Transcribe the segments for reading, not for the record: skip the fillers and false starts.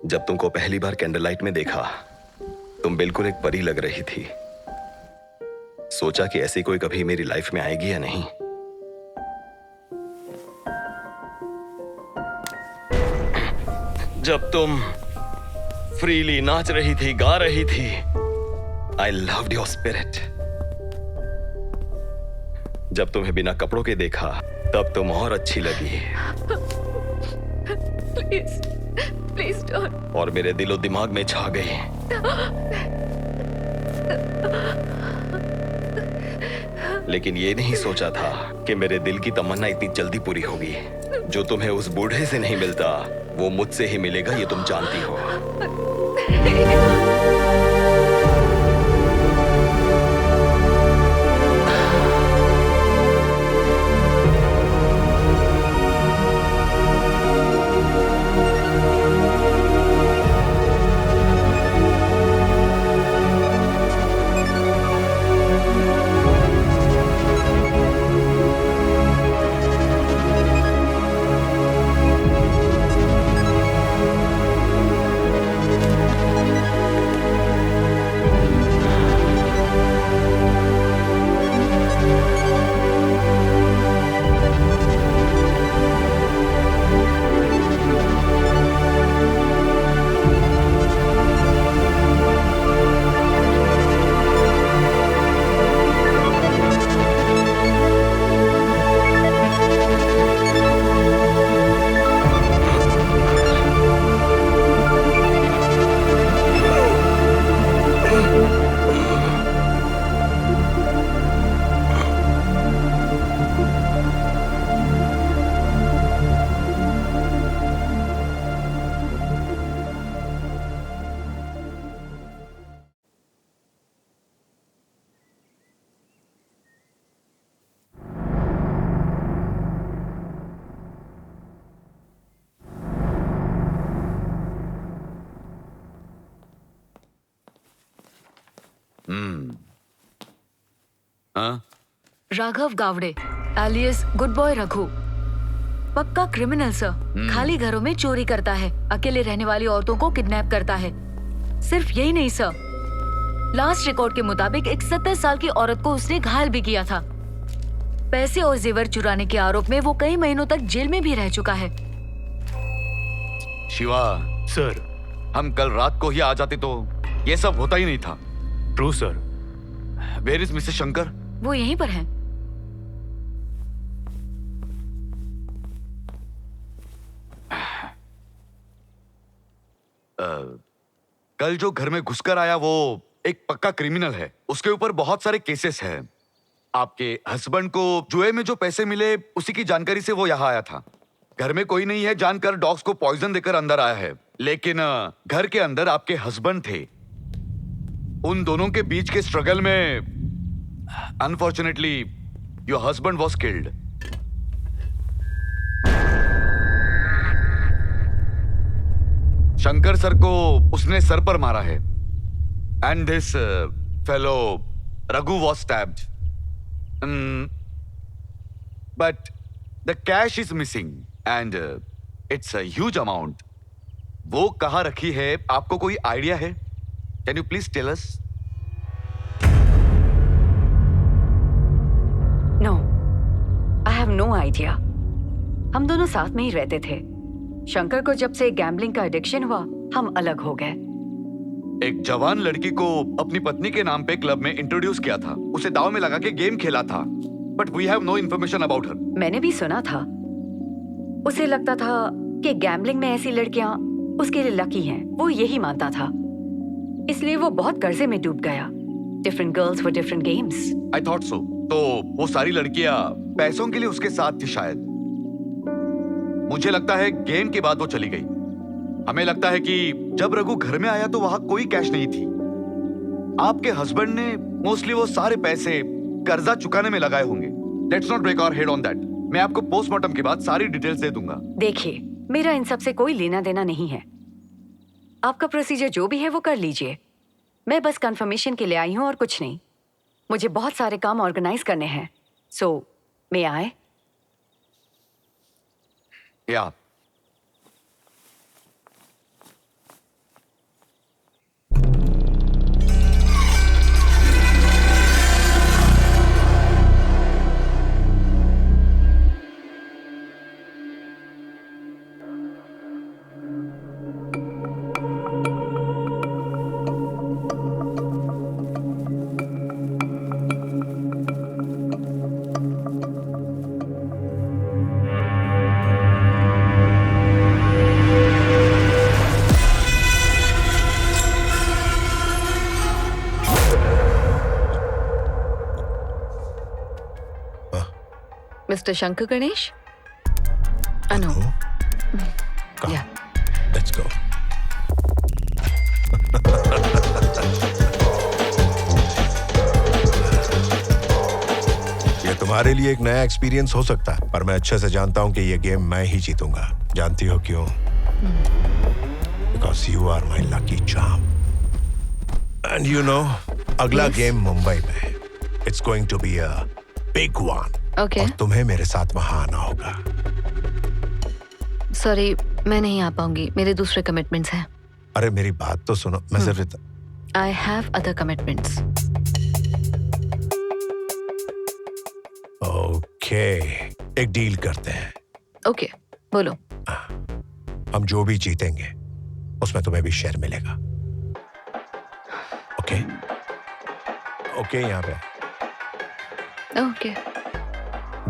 जब तुमको पहली बार कैंडल लाइट में देखा, तुम बिल्कुल एक परी लग रही थी। सोचा कि ऐसी कोई कभी मेरी लाइफ में आएगी या नहीं। जब तुम फ्रीली नाच रही थी, गा रही थी, आई लव्ड योर स्पिरिट। जब तुम्हें बिना कपड़ों के देखा, तब तुम और अच्छी लगी। Please please don't. और मेरे दिलो दिमाग में छा गई। लेकिन ये नहीं सोचा था कि मेरे दिल की तमन्ना इतनी जल्दी पूरी होगी। जो तुम्हें उस बूढ़े से नहीं मिलता, वो मुझसे ही मिलेगा, ये तुम जानती हो। हाँ? Raghav Gawade alias good boy Raghu, पक्का क्रिमिनल सर। खाली घरों में चोरी करता है, अकेले रहने वाली औरतों को किडनैप करता है। सिर्फ यही नहीं सर, लास्ट रिकॉर्ड के मुताबिक एक 70 साल की औरत को उसने घायल भी किया था। पैसे और जेवर चुराने के आरोप में वो कई महीनों तक जेल में भी रह चुका है। शिवा सर। हम कल रात को ही आ जाते तो ये सब होता ही नहीं था। True sir. Where is mister Shankar? वो यहीं पर है। कल जो घर में घुसकर आया वो एक पक्का क्रिमिनल है। उसके ऊपर बहुत सारे केसेस हैं। आपके हस्बैंड को जुए में जो पैसे मिले, उसी की जानकारी से वो यहाँ आया था। घर में कोई नहीं है जानकर डॉग्स को पॉइजन देकर अंदर आया है। लेकिन घर के अंदर आपके हस्बैंड थे। उन दोनों के बीच के स्ट्रगल में unfortunately your husband was killed. Shankar sir को उसने सर पर मारा है। And this fellow Raghu was stabbed. But the cash is missing and it's a huge amount. वो कहां रखी है, आपको कोई आइडिया है? Can you please tell us? No, I have no idea. हम दोनों साथ में ही रहते थे। शंकर को जब से गैम्बलिंग का एडिक्शन हुआ, हम अलग हो गए। एक जवान लड़की को अपनी पत्नी के नाम पे क्लब में इंट्रोड्यूस किया था। उसे दाव में लगा के गेम खेला था। But we have no information about her. मैंने भी सुना था। उसे लगता था कि गैम्बलिंग में ऐसी लड़कियां उसके लिए लकी हैं। वो यही मानता था, इसलिए वो बहुत कर्जे में डूब गया। Different girls for different games. I thought so. तो वो सारी लड़कियां पैसों के लिए उसके साथ थी शायद। मुझे लगता है गेम के बाद वो चली गई। हमें लगता है कि जब रघु घर में आया तो वहां कोई कैश नहीं थी। आपके हस्बैंड ने मोस्टली वो सारे पैसे कर्जा चुकाने में लगाए होंगे। Let's not break our head on that. मैं आपको पोस्टमार्टम के बाद सारी डिटेल्स दे दूंगा। देखिए, मेरा इन सब से कोई लेना देना नहीं है। आपका प्रोसीजर जो भी है वो कर लीजिए। मैं बस कंफर्मेशन के लिए आई हूं और कुछ नहीं। मुझे बहुत सारे काम ऑर्गेनाइज करने हैं। सो मे आई? या Mr. Shankar Ganesh? Anu. Come. Yeah. Let's go. ये तुम्हारे लिए एक नया एक्सपीरियंस हो सकता है, पर मैं अच्छे से जानता हूं कि ये गेम मैं ही जीतूंगा। जानती हो क्यों? Because you are my lucky charm. And you know, अगला Yes. गेम मुंबई में। It's going to be a big one. Okay. और तुम्हें मेरे साथ वहां आना होगा। सॉरी, मैं नहीं आ पाऊंगी, मेरे दूसरे कमिटमेंट्स हैं। अरे मेरी बात तो सुनो, मैं सिर्फ I have other commitments. Okay, एक डील करते हैं। ओके, बोलो। हम जो भी जीतेंगे उसमें तुम्हें भी शेयर मिलेगा। ओके ओके, यहाँ पे okay,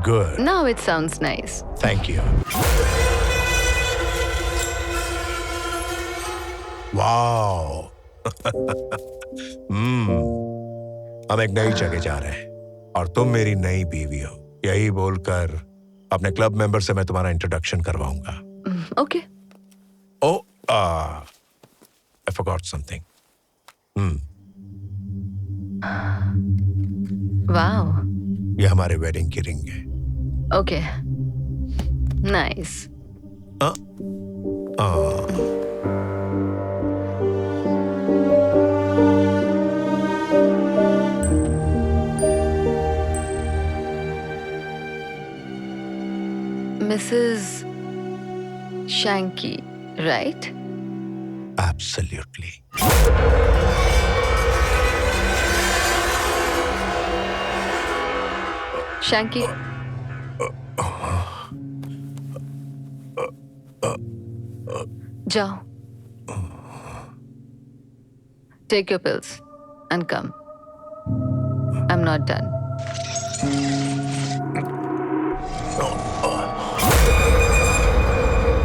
good, now it sounds nice. Thank you. Wow हम एक नई जगह जा रहे हैं और तुम मेरी नई बीवी हो। यही बोलकर अपने क्लब मेंबर से मैं तुम्हारा इंट्रोडक्शन करवाऊंगा। Okay, Oh, I forgot something. Wow, ये हमारे वेडिंग की रिंग है। Okay, nice. Mrs Shanky, right? Absolutely. Shanky, जाओ, take your pills and come. I am not done.